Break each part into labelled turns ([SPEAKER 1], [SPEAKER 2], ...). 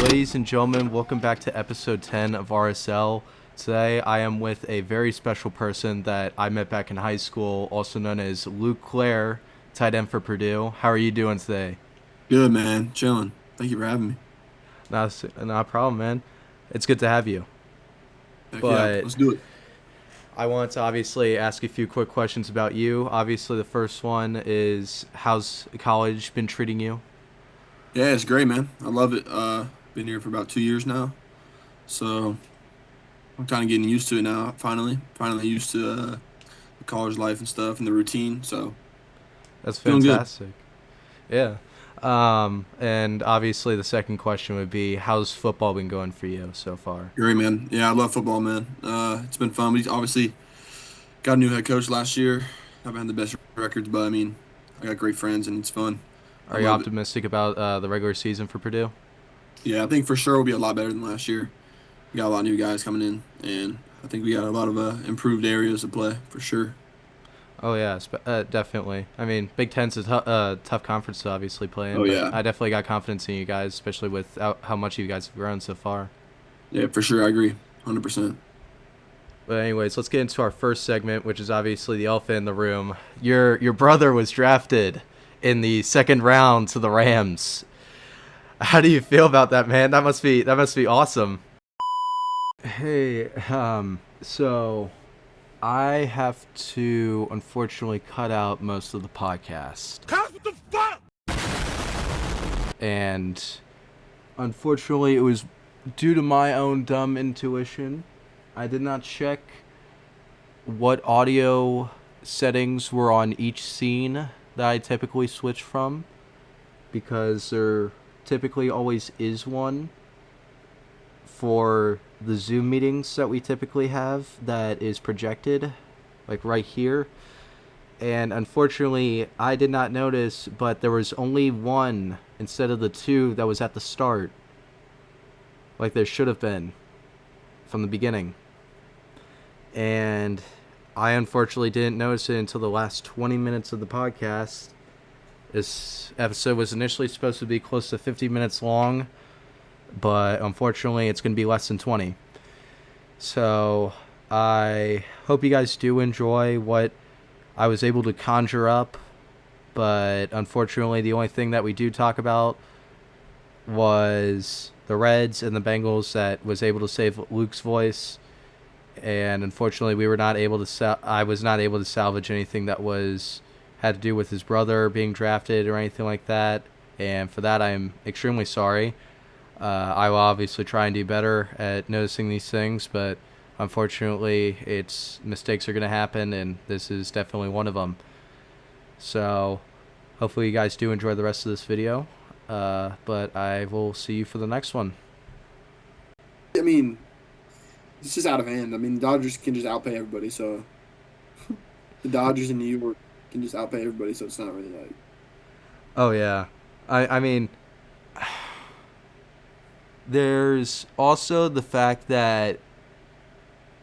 [SPEAKER 1] Ladies and gentlemen, welcome back to episode 10 of RSL. Today I am with a very special person that I met back in high school, also known as Klare, tight end for Purdue. How are you doing today?
[SPEAKER 2] Good, man. Chilling. Thank you for having me.
[SPEAKER 1] Not a problem, man. It's good to have you.
[SPEAKER 2] Heck yeah,
[SPEAKER 1] But
[SPEAKER 2] let's do it.
[SPEAKER 1] I want to obviously ask a few quick questions about you. Obviously, the first one is how's college been treating you?
[SPEAKER 2] Yeah, it's great, man. I love it. Been here for about 2 years now, so I'm kind of getting used to it now. Finally used to the college life and stuff and the routine. So
[SPEAKER 1] That's
[SPEAKER 2] feeling good.
[SPEAKER 1] fantastic. Yeah. And obviously, the second question would be how's football been going for you so far?
[SPEAKER 2] Great, man. Yeah, I love football, man. It's been fun. We obviously got a new head coach last year. Haven't had the best records, but I mean, I got great friends and it's fun. I
[SPEAKER 1] Are you
[SPEAKER 2] love it.
[SPEAKER 1] optimistic about the regular season for Purdue?
[SPEAKER 2] Yeah, I think for sure we'll be a lot better than last year. We got a lot of new guys coming in, and I think we got a lot of improved areas to play for sure.
[SPEAKER 1] Oh yeah, definitely. I mean, Big Ten's a tough conference to obviously play in,
[SPEAKER 2] Oh
[SPEAKER 1] but
[SPEAKER 2] yeah,
[SPEAKER 1] I definitely got confidence in you guys, especially with how much you guys have grown so far.
[SPEAKER 2] yeah, for sure. I agree, 100%.
[SPEAKER 1] But anyways, let's get into our first segment, which is obviously the elephant in the room. Your brother was drafted in the second round to the Rams. How do you feel about that, man? That must be awesome. Hey, so I have to unfortunately cut out most of the podcast. And unfortunately, it was due to my own dumb intuition. I did not check what audio settings were on each scene that I typically switch from because there typically always is one for the Zoom meetings that we typically have that is projected, like right here. And unfortunately, I did not notice, but there was only one instead of the two that was at the start, like there should have been from the beginning. And I unfortunately didn't notice it until the last 20 minutes of the podcast. This episode was initially supposed to be close to 50 minutes long, but unfortunately, it's going to be less than 20. So I hope you guys do enjoy what I was able to conjure up, but unfortunately, the only thing that we do talk about was the Reds and the Bengals that was able to save Luke's voice, and unfortunately, we were not able to. I was not able to salvage anything that was had to do with his brother being drafted or anything like that, and for that, I am extremely sorry. I will obviously try and do better at noticing these things, but unfortunately, it's mistakes are going to happen, and this is definitely one of them. So, hopefully, you guys do enjoy the rest of this video. But I will see you for the next one.
[SPEAKER 2] I mean, it's just out of hand. I mean, the Dodgers can just outpay everybody, so the Dodgers in New York can just outpay everybody. So it's not really like,
[SPEAKER 1] Oh yeah, I mean, there's also the fact that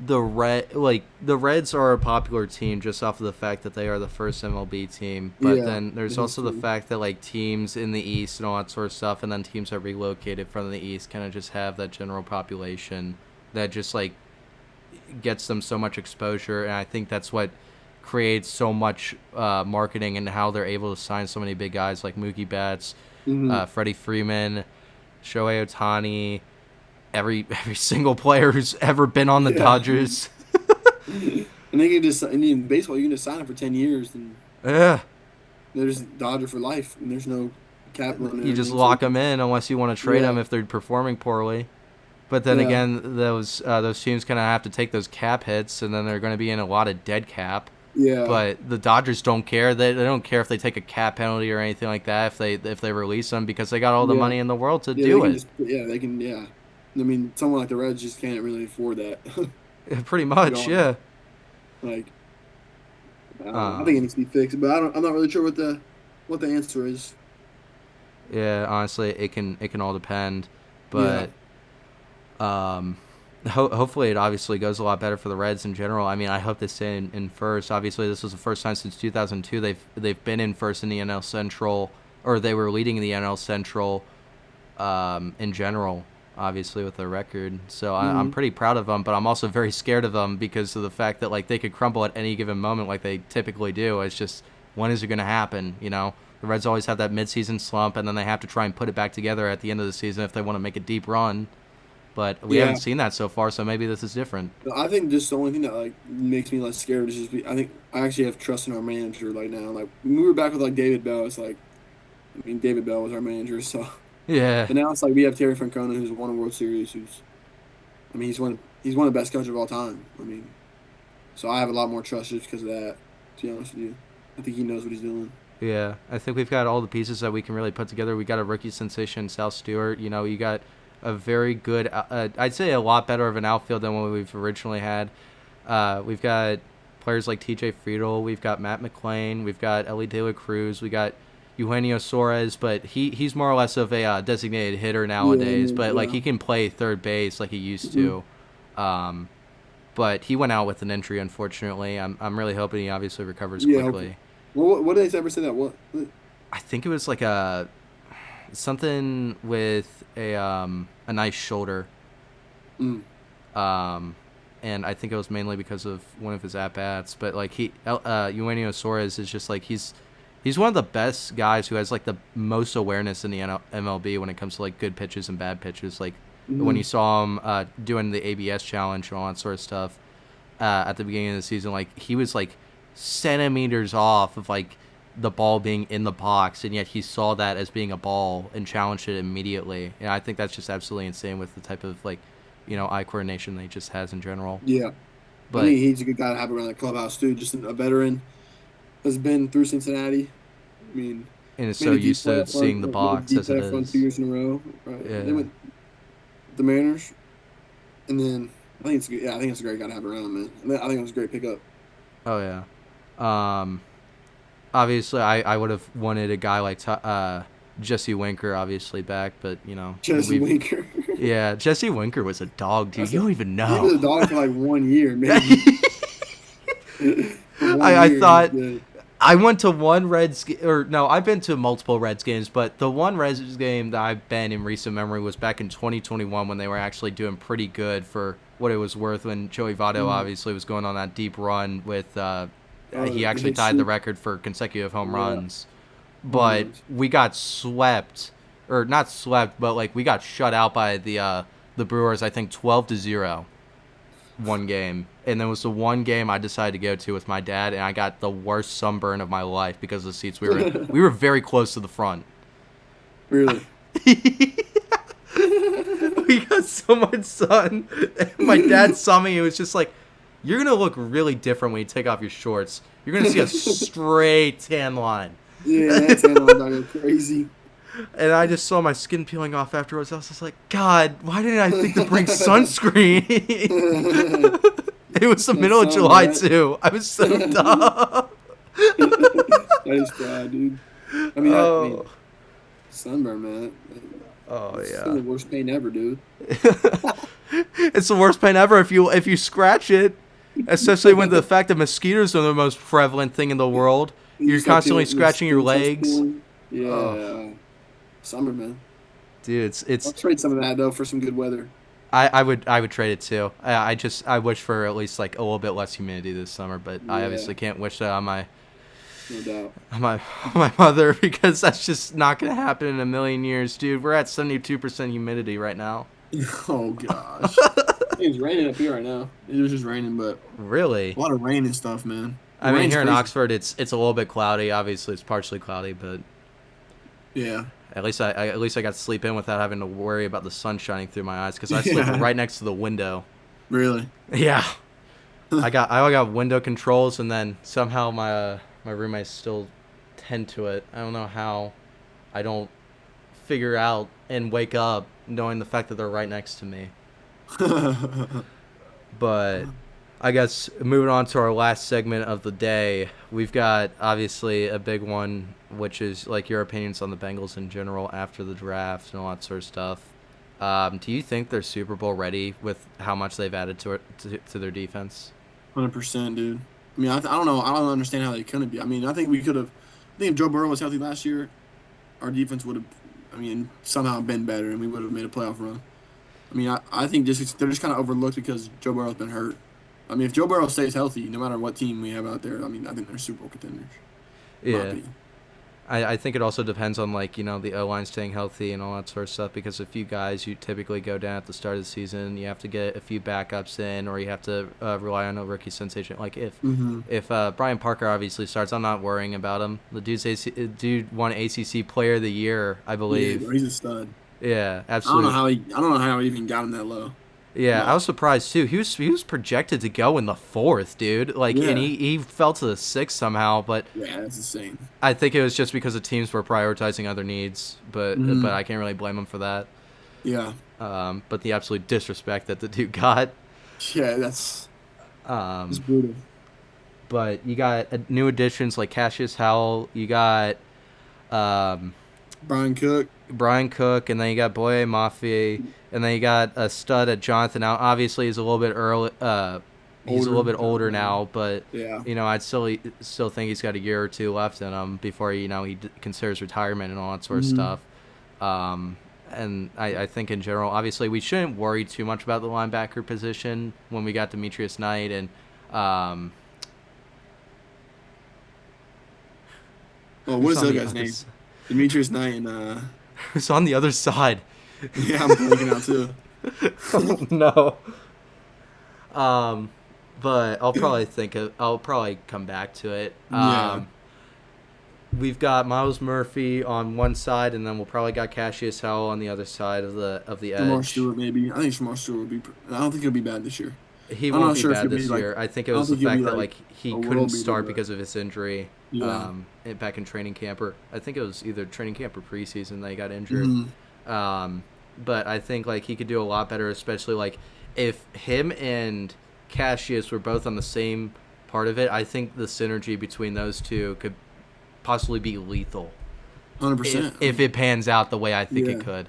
[SPEAKER 1] the Reds are a popular team just off of the fact that they are the first MLB team. But
[SPEAKER 2] yeah,
[SPEAKER 1] then there's
[SPEAKER 2] this is
[SPEAKER 1] also the
[SPEAKER 2] true.
[SPEAKER 1] fact that like teams in the East and all that sort of stuff, and then teams that relocated from the East kind of just have that general population that just like gets them so much exposure, and I think that's what creates so much marketing and how they're able to sign so many big guys like Mookie Betts,
[SPEAKER 2] Hmm.
[SPEAKER 1] Freddie Freeman, Shohei Ohtani, every single player who's ever been on the
[SPEAKER 2] Yeah,
[SPEAKER 1] Dodgers.
[SPEAKER 2] and they can just, and in baseball, you can just sign them for 10 years, and
[SPEAKER 1] Yeah,
[SPEAKER 2] they're just Dodger for life, and there's no cap limit or
[SPEAKER 1] you just
[SPEAKER 2] anything. So
[SPEAKER 1] lock them in unless you want to trade them
[SPEAKER 2] yeah,
[SPEAKER 1] if they're performing poorly. But then
[SPEAKER 2] yeah,
[SPEAKER 1] again, those teams kind of have to take those cap hits, and then they're going to be in a lot of dead cap.
[SPEAKER 2] yeah,
[SPEAKER 1] But the Dodgers don't care. They don't care if they take a cap penalty or anything like that if they release them because they got all the
[SPEAKER 2] yeah.
[SPEAKER 1] money in the world to
[SPEAKER 2] Yeah, they
[SPEAKER 1] do
[SPEAKER 2] can
[SPEAKER 1] it.
[SPEAKER 2] just, yeah, they can, yeah. I mean, someone like the Reds just can't really afford that.
[SPEAKER 1] Pretty
[SPEAKER 2] To be
[SPEAKER 1] much,
[SPEAKER 2] honest,
[SPEAKER 1] yeah.
[SPEAKER 2] like, I don't know. I think it
[SPEAKER 1] Um,
[SPEAKER 2] needs to be fixed, but I'm not really sure what the answer is.
[SPEAKER 1] yeah, honestly, it can all depend,
[SPEAKER 2] Yeah,
[SPEAKER 1] but um, hopefully it obviously goes a lot better for the Reds in general. I mean, I hope they stay in first. Obviously, this was the first time since 2002 they've been in first in the NL Central, or they were leading the NL Central in general, obviously with their record. So I'm
[SPEAKER 2] Hmm.
[SPEAKER 1] pretty proud of them, but I'm also very scared of them because of the fact that like they could crumble at any given moment, like they typically do. It's just when is it going to happen? You know, the Reds always have that midseason slump, and then they have to try and put it back together at the end of the season if they want to make a deep run. But we haven't
[SPEAKER 2] Yeah.
[SPEAKER 1] seen that so far, so maybe this is different.
[SPEAKER 2] I think just the only thing that like makes me less scared is just I think I actually have trust in our manager like now. Like when we were back with like David Bell, it's like I mean David Bell was our manager, so
[SPEAKER 1] Yeah,
[SPEAKER 2] but now it's like we have Terry Francona who's won a World Series, who's I mean he's one of the best coaches of all time. I mean, so I have a lot more trust just because of that. To be honest with you, I think he knows what he's doing.
[SPEAKER 1] yeah. I think we've got all the pieces that we can really put together. We got a rookie sensation, Sal Stewart. You know, you got a very good, I'd say a lot better of an outfield than what we've originally had. We've got players like TJ Friedel. We've got Matt McClain. We've got Ellie De La Cruz. We got Eugenio Suarez, but he's more or less of a designated hitter
[SPEAKER 2] Yeah,
[SPEAKER 1] nowadays. But like
[SPEAKER 2] yeah.
[SPEAKER 1] he can play third base like he used
[SPEAKER 2] Hmm.
[SPEAKER 1] to. Um, but he went out with an injury, unfortunately. I'm really hoping he obviously recovers
[SPEAKER 2] Yeah, hopefully.
[SPEAKER 1] quickly.
[SPEAKER 2] Well, what did they ever say that? What?
[SPEAKER 1] I think it was like a something with a nice shoulder.
[SPEAKER 2] Mm.
[SPEAKER 1] Um, and I think it was mainly because of one of his at bats. But like Eugenio Suarez is just like he's one of the best guys who has like the most awareness in the MLB when it comes to like good pitches and bad pitches. Like when you
[SPEAKER 2] Hmm.
[SPEAKER 1] saw him doing the ABS challenge and all that sort of stuff at the beginning of the season, like he was like centimeters off of like the ball being in the box, and yet he saw that as being a ball and challenged it immediately. And I think that's just absolutely insane with the type of like, eye coordination that he just has in general.
[SPEAKER 2] Yeah, I
[SPEAKER 1] But
[SPEAKER 2] think he's a good guy to have around the clubhouse too. Just a veteran has been through Cincinnati. I mean,
[SPEAKER 1] and is so
[SPEAKER 2] made a deep
[SPEAKER 1] used to
[SPEAKER 2] playoff run,
[SPEAKER 1] seeing the
[SPEAKER 2] made a
[SPEAKER 1] box
[SPEAKER 2] deep
[SPEAKER 1] as it
[SPEAKER 2] playoff run two
[SPEAKER 1] is.
[SPEAKER 2] years in a row. Right? They
[SPEAKER 1] Yeah.
[SPEAKER 2] went the Mariners, and then I think it's good. Yeah, I think it's a great guy to have around, man. I think it was a great pickup.
[SPEAKER 1] Oh yeah. Um. Obviously, I would have wanted a guy like Jesse Winker obviously back, but
[SPEAKER 2] Jesse
[SPEAKER 1] we've
[SPEAKER 2] Winker.
[SPEAKER 1] yeah, Jesse Winker was a dog, dude.
[SPEAKER 2] That's
[SPEAKER 1] You
[SPEAKER 2] a
[SPEAKER 1] don't even
[SPEAKER 2] he was
[SPEAKER 1] know.
[SPEAKER 2] a dog for like 1 year, maybe. For one
[SPEAKER 1] I
[SPEAKER 2] year, he was
[SPEAKER 1] thought
[SPEAKER 2] good.
[SPEAKER 1] I went to one or no, I've been to multiple Reds games, but the one Reds game that I've been in recent memory was back in 2021 when they were actually doing pretty good for what it was worth. When Joey Votto
[SPEAKER 2] Mm.
[SPEAKER 1] obviously was going on that deep run with, he
[SPEAKER 2] The
[SPEAKER 1] actually
[SPEAKER 2] hit
[SPEAKER 1] tied the
[SPEAKER 2] streak.
[SPEAKER 1] record for consecutive home
[SPEAKER 2] Yeah,
[SPEAKER 1] runs.
[SPEAKER 2] home
[SPEAKER 1] But
[SPEAKER 2] runs.
[SPEAKER 1] we got swept, or not swept, but like we got shut out by the Brewers. I think 12-0 one game, and it was the one game I decided to go to with my dad, and I got the worst sunburn of my life because of the seats we were in. We were very close to the front.
[SPEAKER 2] Really.
[SPEAKER 1] We got so much sun. My dad saw me. He was just like, "You're gonna look really different when you take off your shorts. You're gonna see a straight tan line."
[SPEAKER 2] Yeah, that's animal dog crazy.
[SPEAKER 1] And I just saw my skin peeling off afterwards. I was just like, God, why didn't I think to bring sunscreen? It was the
[SPEAKER 2] That
[SPEAKER 1] middle of
[SPEAKER 2] sun,
[SPEAKER 1] July
[SPEAKER 2] right?
[SPEAKER 1] too. I was so dumb.
[SPEAKER 2] That is bad, dude. I mean,
[SPEAKER 1] Oh,
[SPEAKER 2] sunburn, man.
[SPEAKER 1] oh
[SPEAKER 2] It's still
[SPEAKER 1] yeah.
[SPEAKER 2] the worst pain ever, dude.
[SPEAKER 1] It's the worst pain ever if you scratch it, especially when the fact that mosquitoes are the most prevalent thing in the world.
[SPEAKER 2] You
[SPEAKER 1] You're
[SPEAKER 2] start
[SPEAKER 1] constantly
[SPEAKER 2] peeling, your
[SPEAKER 1] scratching your
[SPEAKER 2] skin starts
[SPEAKER 1] legs.
[SPEAKER 2] peeling.
[SPEAKER 1] Oh,
[SPEAKER 2] Yeah, summer, man.
[SPEAKER 1] dude,
[SPEAKER 2] I'll
[SPEAKER 1] it's
[SPEAKER 2] trade some of that though for some good weather.
[SPEAKER 1] I would trade it too. I wish for at least like a little bit less humidity this summer, but I obviously
[SPEAKER 2] Yeah,
[SPEAKER 1] can't wish that on my
[SPEAKER 2] no doubt.
[SPEAKER 1] on my on my mother because that's just not gonna happen in a million years, dude. We're at 72% humidity right now.
[SPEAKER 2] Oh gosh, it's raining up here right now. It was just raining, but
[SPEAKER 1] Really?
[SPEAKER 2] a lot of rain and stuff, man. The
[SPEAKER 1] I mean,
[SPEAKER 2] rain's
[SPEAKER 1] here in
[SPEAKER 2] crazy.
[SPEAKER 1] Oxford, it's a little bit cloudy. Obviously, it's partially cloudy, but
[SPEAKER 2] Yeah,
[SPEAKER 1] at least I got to sleep in without having to worry about the sun shining through my eyes because I sleep
[SPEAKER 2] yeah,
[SPEAKER 1] right next to the window.
[SPEAKER 2] really.
[SPEAKER 1] Yeah, I got window controls, and then somehow my roommates still tend to it. I don't know how. I don't figure out and wake up knowing the fact that they're right next to me. But I guess moving on to our last segment of the day, we've got obviously a big one, which is like your opinions on the Bengals in general after the draft and all that sort of stuff. Do you think they're Super Bowl ready with how much they've added to their defense?
[SPEAKER 2] 100%, dude. I mean, I don't know. I don't understand how they couldn't be. I mean, I think we could have. I think if Joe Burrow was healthy last year, our defense would have I mean, somehow been better, and we would have made a playoff run. I mean, I think just they're just kind of overlooked because Joe Burrow's been hurt. I mean, if Joe Burrow stays healthy, no matter what team we have out there, I mean, I think they're Super Bowl contenders, in my
[SPEAKER 1] Yeah.
[SPEAKER 2] opinion.
[SPEAKER 1] I think it also depends on like the O line staying healthy and all that sort of stuff because a few guys you typically go down at the start of the season, you have to get a few backups in, or you have to rely on a rookie sensation. Like
[SPEAKER 2] Mm-hmm.
[SPEAKER 1] if Brian Parker obviously starts, I'm not worrying about him. The dude won ACC Player of the Year, I
[SPEAKER 2] Yeah,
[SPEAKER 1] believe.
[SPEAKER 2] bro, he's a stud.
[SPEAKER 1] Yeah,
[SPEAKER 2] I don't know
[SPEAKER 1] absolute.
[SPEAKER 2] how I don't know how he even got him that low,
[SPEAKER 1] Yeah, I
[SPEAKER 2] but
[SPEAKER 1] was surprised too. He was projected to go in the fourth, dude. Like, and
[SPEAKER 2] yeah,
[SPEAKER 1] he fell to the sixth somehow, but
[SPEAKER 2] yeah, that's insane.
[SPEAKER 1] I think it was just because the teams were prioritizing other needs, but
[SPEAKER 2] Mm-hmm.
[SPEAKER 1] I can't really blame him for that.
[SPEAKER 2] Yeah,
[SPEAKER 1] But the absolute disrespect that the dude got.
[SPEAKER 2] yeah, that's
[SPEAKER 1] Um,
[SPEAKER 2] brutal.
[SPEAKER 1] but you got new additions like Cassius Howell. You got um,
[SPEAKER 2] Brian Cook,
[SPEAKER 1] Brian Cook, and then you got Boye Mafe, and then you got a stud at Jonathan. Now, obviously, he's a little bit early. He's a little
[SPEAKER 2] older,
[SPEAKER 1] bit older now, but
[SPEAKER 2] yeah.
[SPEAKER 1] I'd still think he's got a year or two left in him before he considers retirement and all that sort of
[SPEAKER 2] Mm-hmm.
[SPEAKER 1] stuff. And I think in general, obviously, we shouldn't worry too much about the linebacker position when we got Demetrius Knight and um,
[SPEAKER 2] Oh, what
[SPEAKER 1] who's
[SPEAKER 2] is the
[SPEAKER 1] on
[SPEAKER 2] other
[SPEAKER 1] the
[SPEAKER 2] guy's
[SPEAKER 1] other
[SPEAKER 2] name? Demetrius Knight and
[SPEAKER 1] who's on the other side.
[SPEAKER 2] yeah, I'm blanking out too.
[SPEAKER 1] No. Um, but I'll probably come back to it.
[SPEAKER 2] Yeah,
[SPEAKER 1] We've got Miles Murphy on one side, and then we'll probably got Cassius Howell on the other side of the
[SPEAKER 2] Shamar
[SPEAKER 1] edge.
[SPEAKER 2] Stewart maybe. I think Shamar Stewart would be. I don't think he'll be bad this year.
[SPEAKER 1] He
[SPEAKER 2] I'm
[SPEAKER 1] won't
[SPEAKER 2] not
[SPEAKER 1] be
[SPEAKER 2] sure if
[SPEAKER 1] bad
[SPEAKER 2] he'll be
[SPEAKER 1] this
[SPEAKER 2] like.
[SPEAKER 1] year. I think it
[SPEAKER 2] I don't
[SPEAKER 1] was the
[SPEAKER 2] think he'll be
[SPEAKER 1] fact that
[SPEAKER 2] like
[SPEAKER 1] like he
[SPEAKER 2] a
[SPEAKER 1] couldn't
[SPEAKER 2] world beater,
[SPEAKER 1] start
[SPEAKER 2] but
[SPEAKER 1] because of his injury.
[SPEAKER 2] yeah.
[SPEAKER 1] Back in training camp, or I think it was either training camp or preseason that he got injured.
[SPEAKER 2] Hmm.
[SPEAKER 1] Um, but I think like he could do a lot better, especially like if him and Cassius were both on the same part of it. I think the synergy between those two could possibly be lethal
[SPEAKER 2] 100%.
[SPEAKER 1] if it pans out the way I think it
[SPEAKER 2] Yeah,
[SPEAKER 1] could.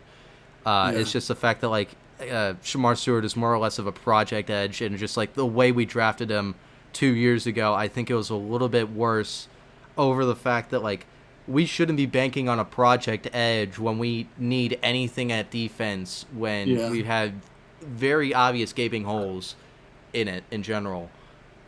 [SPEAKER 2] yeah,
[SPEAKER 1] It's just the fact that like Shamar Stewart is more or less of a project edge, and just like the way we drafted him 2 years ago, I think it was a little bit worse over the fact that like we shouldn't be banking on a project edge when we need anything at defense when
[SPEAKER 2] yeah,
[SPEAKER 1] we have very obvious gaping holes in it in general.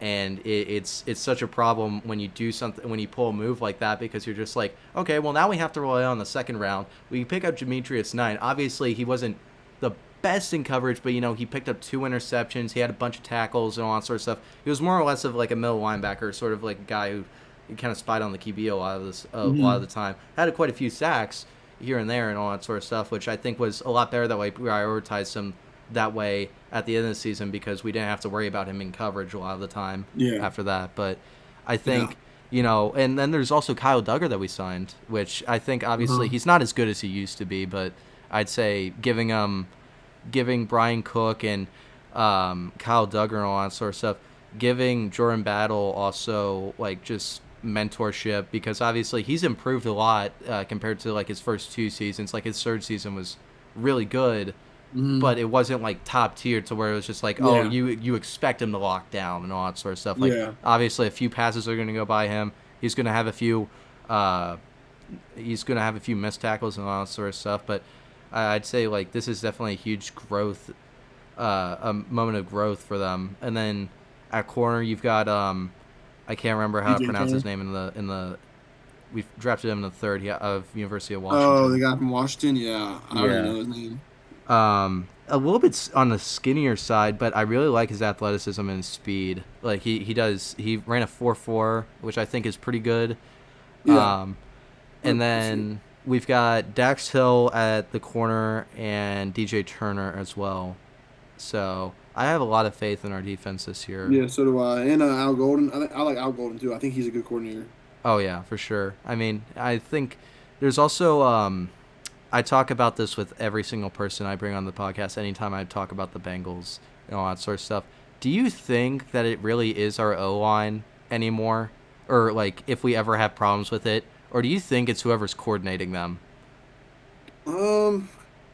[SPEAKER 1] And it's such a problem when you do something when you pull a move like that because you're just like, okay, well now we have to rely on the second round. We pick up Demetrius Knight. Obviously he wasn't the best in coverage, but he picked up 2 interceptions. He had a bunch of tackles and all that sort of stuff. He was more or less of like a middle linebacker, sort of like a guy who kind of spied on the QB a lot of
[SPEAKER 2] hmm
[SPEAKER 1] the time. Had quite a few sacks here and there and all that sort of stuff, which I think was a lot better that way. Prioritized him that way at the end of the season because we didn't have to worry about him in coverage a lot of the time
[SPEAKER 2] yeah,
[SPEAKER 1] after that. But I
[SPEAKER 2] yeah.
[SPEAKER 1] think and then there's also Kyle Duggar that we signed, which I think obviously
[SPEAKER 2] Uh-huh.
[SPEAKER 1] he's not as good as he used to be, but I'd say giving Brian Cook and Kyle Duggar and all that sort of stuff, giving Jordan Battle also like just mentorship because obviously he's improved a lot compared to like his first 2 seasons. Like his third season was really good,
[SPEAKER 2] hmm
[SPEAKER 1] but it wasn't like top tier to where it was just like, oh,
[SPEAKER 2] Yeah,
[SPEAKER 1] you expect him to lock down and all that sort of stuff. Like
[SPEAKER 2] yeah,
[SPEAKER 1] obviously a few passes are going to go by him. He's going to have a few uh, missed tackles and all that sort of stuff. But I'd say like this is definitely a huge growth, a moment of growth for them. And then at corner you've got I can't remember how to
[SPEAKER 2] DJ
[SPEAKER 1] pronounce his
[SPEAKER 2] Turner.
[SPEAKER 1] name in the we've drafted him in the third of University of
[SPEAKER 2] Oh, the
[SPEAKER 1] Washington.
[SPEAKER 2] guy from Washington. Yeah, I don't even
[SPEAKER 1] Yeah.
[SPEAKER 2] know his name.
[SPEAKER 1] A little bit on the skinnier side, but I really like his athleticism and his speed. Like he ran a 4.4, which I think is pretty good.
[SPEAKER 2] Yeah,
[SPEAKER 1] Um, and
[SPEAKER 2] 100%.
[SPEAKER 1] then we've got Dax Hill at the corner and DJ Turner as well. So I have a lot of faith in our defense this year.
[SPEAKER 2] Yeah, so do I. And Al Golden. I like Al Golden too. I think he's a good coordinator.
[SPEAKER 1] Oh yeah, for sure. I mean, I think there's also I talk about this with every single person I bring on the podcast anytime I talk about the Bengals and all that sort of stuff. Do you think that it really is our O line anymore? Or like if we ever have problems with it? Or do you think it's whoever's coordinating them?
[SPEAKER 2] Um,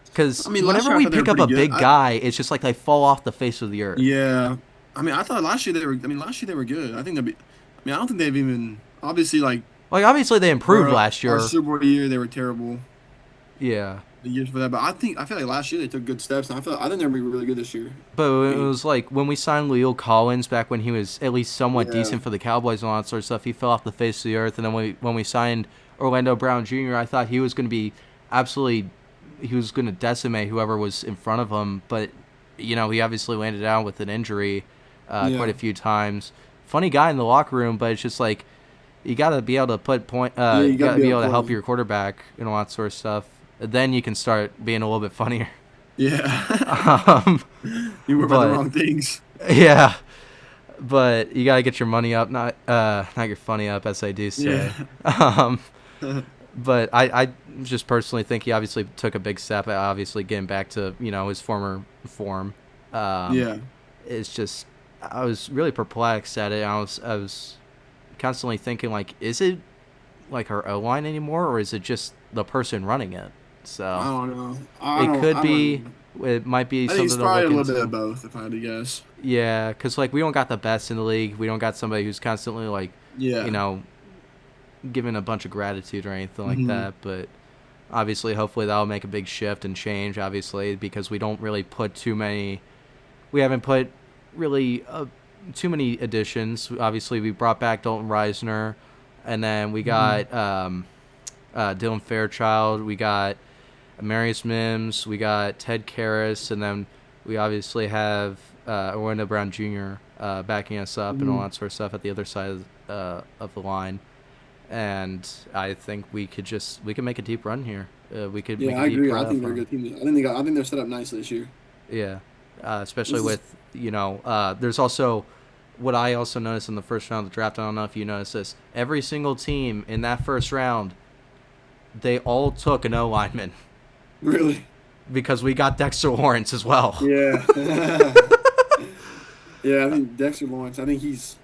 [SPEAKER 1] Because
[SPEAKER 2] I mean, last
[SPEAKER 1] whenever
[SPEAKER 2] year I
[SPEAKER 1] we
[SPEAKER 2] thought they were
[SPEAKER 1] pick up
[SPEAKER 2] pretty
[SPEAKER 1] a
[SPEAKER 2] good.
[SPEAKER 1] big guy, it's just like they fall off the face of the earth.
[SPEAKER 2] Yeah, I mean, I thought last year they were. I mean, last year they were good. I think they'll be. I mean, I don't think they've even obviously like
[SPEAKER 1] Like obviously they improved
[SPEAKER 2] our
[SPEAKER 1] last
[SPEAKER 2] our
[SPEAKER 1] year.
[SPEAKER 2] Super Bowl year they were terrible.
[SPEAKER 1] Yeah.
[SPEAKER 2] the years for that. But I feel like last year they took good steps, and I think they're gonna be really good this year.
[SPEAKER 1] But
[SPEAKER 2] I
[SPEAKER 1] it
[SPEAKER 2] mean,
[SPEAKER 1] was like when we signed Leo Collins back when he was at least somewhat
[SPEAKER 2] yeah,
[SPEAKER 1] decent for the Cowboys and all that sort of stuff. He fell off the face of the earth, and then when we signed Orlando Brown Jr., I thought he was going to be absolutely, he was going to decimate whoever was in front of him. But he obviously landed down with an injury quite
[SPEAKER 2] yeah,
[SPEAKER 1] a few times. Funny guy in the locker room, but it's just like you got to be able to put point.
[SPEAKER 2] yeah. You
[SPEAKER 1] You
[SPEAKER 2] got
[SPEAKER 1] got
[SPEAKER 2] to
[SPEAKER 1] to
[SPEAKER 2] be
[SPEAKER 1] be
[SPEAKER 2] able
[SPEAKER 1] able
[SPEAKER 2] to
[SPEAKER 1] to help
[SPEAKER 2] play.
[SPEAKER 1] your quarterback and all that sort of stuff. Then you can start being a little bit funnier.
[SPEAKER 2] Yeah,
[SPEAKER 1] um,
[SPEAKER 2] you worry about the
[SPEAKER 1] but
[SPEAKER 2] wrong things.
[SPEAKER 1] yeah, but you gotta get your money up, not your funny up, as I do
[SPEAKER 2] Yeah,
[SPEAKER 1] say. Um, but I just personally think he obviously took a big step at obviously getting back to his former form. Um,
[SPEAKER 2] yeah.
[SPEAKER 1] it's just I was really perplexed at it. I was constantly thinking like, is it like our O line anymore, or is it just the person running it?
[SPEAKER 2] I
[SPEAKER 1] So
[SPEAKER 2] don't know.
[SPEAKER 1] it could
[SPEAKER 2] I don't
[SPEAKER 1] be.
[SPEAKER 2] know.
[SPEAKER 1] It might be
[SPEAKER 2] I think it's
[SPEAKER 1] something to
[SPEAKER 2] probably a
[SPEAKER 1] look
[SPEAKER 2] little bit of
[SPEAKER 1] into.
[SPEAKER 2] both, if I had to guess.
[SPEAKER 1] Yeah, because like we don't got the best in the league. We don't got somebody who's constantly like, you
[SPEAKER 2] Yeah.
[SPEAKER 1] know, giving a bunch of gratitude or anything like
[SPEAKER 2] Hmm.
[SPEAKER 1] that. But obviously, hopefully, that'll make a big shift and change. Obviously, because we don't really put too many. We haven't put really too many additions. Obviously, we brought back Dalton Reisner, and then we
[SPEAKER 2] Hmm.
[SPEAKER 1] got Dylan Fairchild. We got Marius Mims. We got Ted Karras, and then we obviously have Orlando Brown Jr. Backing us up and all
[SPEAKER 2] Hmm.
[SPEAKER 1] that sort of stuff at the other side of the line. And I think we could make a deep run here. We could
[SPEAKER 2] Yeah,
[SPEAKER 1] make a
[SPEAKER 2] I
[SPEAKER 1] deep
[SPEAKER 2] agree. I think
[SPEAKER 1] playoff
[SPEAKER 2] they're a
[SPEAKER 1] run.
[SPEAKER 2] good team. I think they're set up nicely this year.
[SPEAKER 1] Yeah, especially
[SPEAKER 2] This is
[SPEAKER 1] with there's also what I also noticed in the first round of the draft. I don't know if you noticed this. Every single team in that first round, they all took an O lineman
[SPEAKER 2] really.
[SPEAKER 1] because we got Dexter Lawrence as well.
[SPEAKER 2] Yeah. Yeah, I think Dexter Lawrence. I think he's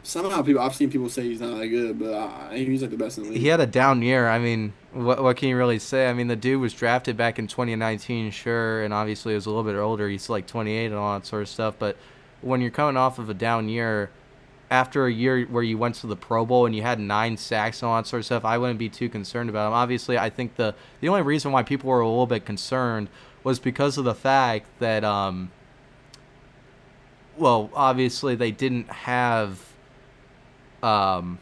[SPEAKER 2] somehow people. I've seen people say he's not that good, but I think he's like the best in the
[SPEAKER 1] He
[SPEAKER 2] league.
[SPEAKER 1] had a down year. I mean, what can you really say? I mean, the dude was drafted back in 2019, sure, and obviously he was a little bit older. He's like 28 and all that sort of stuff. But when you're coming off of a down year, after a year where you went to the Pro Bowl and you had 9 sacks and all that sort of stuff, I wouldn't be too concerned about him. Obviously, I think the only reason why people were a little bit concerned was because of the fact that well, obviously they didn't have um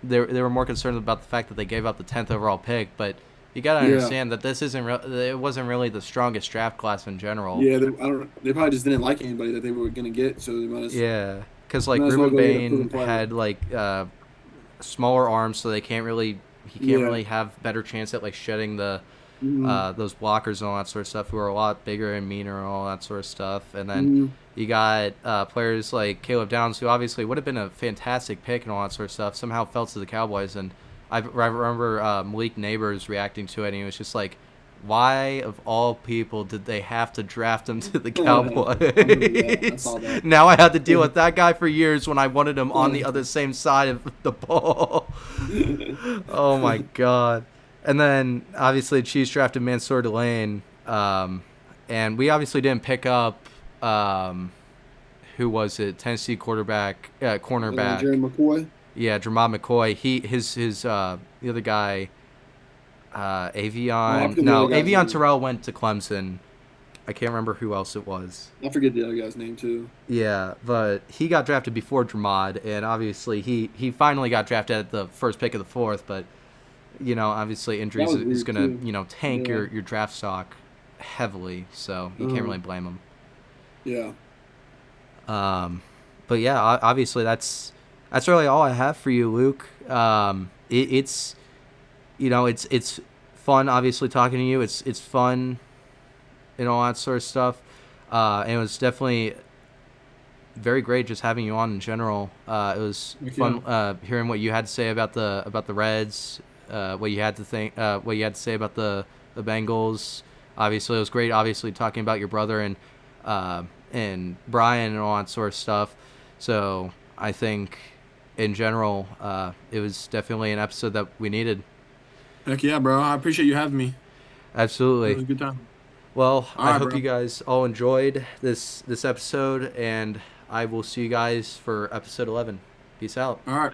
[SPEAKER 1] they were more concerned about the fact that they gave up the 10th overall pick, but you got to
[SPEAKER 2] Yeah.
[SPEAKER 1] understand that it wasn't really the strongest draft class in general.
[SPEAKER 2] Yeah, I don't. They probably just didn't like anybody that they were gonna get, so
[SPEAKER 1] Yeah, because like
[SPEAKER 2] might as well
[SPEAKER 1] Ruben
[SPEAKER 2] go get a proven
[SPEAKER 1] Bain
[SPEAKER 2] player.
[SPEAKER 1] had like smaller arms, so he can't
[SPEAKER 2] Yeah.
[SPEAKER 1] really have better chance at like shedding the
[SPEAKER 2] Hmm.
[SPEAKER 1] those blockers and all that sort of stuff who are a lot bigger and meaner and all that sort of stuff. And then
[SPEAKER 2] Hmm.
[SPEAKER 1] you got players like Caleb Downs, who obviously would have been a fantastic pick and all that sort of stuff, somehow fell to the Cowboys. And I remember Malik Neighbors reacting to it, and he was just like, why, of all people, did they have to draft him to the
[SPEAKER 2] I remember that. I
[SPEAKER 1] Cowboys?
[SPEAKER 2] saw that.
[SPEAKER 1] Now I have to deal with that guy for years when I wanted him on the other same side of the ball. Oh my god. And then obviously the Chiefs drafted Mansour Delane, and we obviously didn't pick up who was it? Tennessee cornerback.
[SPEAKER 2] Jerry McCoy.
[SPEAKER 1] Yeah, Dramon McCoy. His the other guy,
[SPEAKER 2] Oh, I
[SPEAKER 1] Avion.
[SPEAKER 2] forget the other
[SPEAKER 1] No,
[SPEAKER 2] guy's
[SPEAKER 1] Avion
[SPEAKER 2] name.
[SPEAKER 1] Terrell went to Clemson. I can't remember who else it was.
[SPEAKER 2] I forget the other guy's name too.
[SPEAKER 1] Yeah, but he got drafted before Dramod, and obviously he finally got drafted at the first pick of the fourth. But obviously
[SPEAKER 2] That
[SPEAKER 1] injuries
[SPEAKER 2] was
[SPEAKER 1] is
[SPEAKER 2] weird
[SPEAKER 1] gonna
[SPEAKER 2] too.
[SPEAKER 1] tank
[SPEAKER 2] Yeah.
[SPEAKER 1] your draft stock heavily, so you can't
[SPEAKER 2] Uh-huh.
[SPEAKER 1] really blame him.
[SPEAKER 2] Yeah.
[SPEAKER 1] But yeah, obviously that's really all I have for you, Luke. It's it's fun obviously talking to you. It's fun and all that sort of stuff. And it was definitely very great just having you on in general. It was
[SPEAKER 2] Heck yeah.
[SPEAKER 1] fun hearing what you had to say about the Reds, what you had to say about the Bengals. Obviously, it was great. Obviously, talking about your brother and Brian and all that sort of stuff. So I think in general, it was definitely an episode that we needed.
[SPEAKER 2] Heck yeah, bro. I appreciate you having me. It
[SPEAKER 1] Absolutely.
[SPEAKER 2] was a good time.
[SPEAKER 1] Well,
[SPEAKER 2] All
[SPEAKER 1] I
[SPEAKER 2] right,
[SPEAKER 1] hope you
[SPEAKER 2] bro.
[SPEAKER 1] guys all enjoyed this episode, and I will see you guys for episode 11. Peace out.
[SPEAKER 2] All right.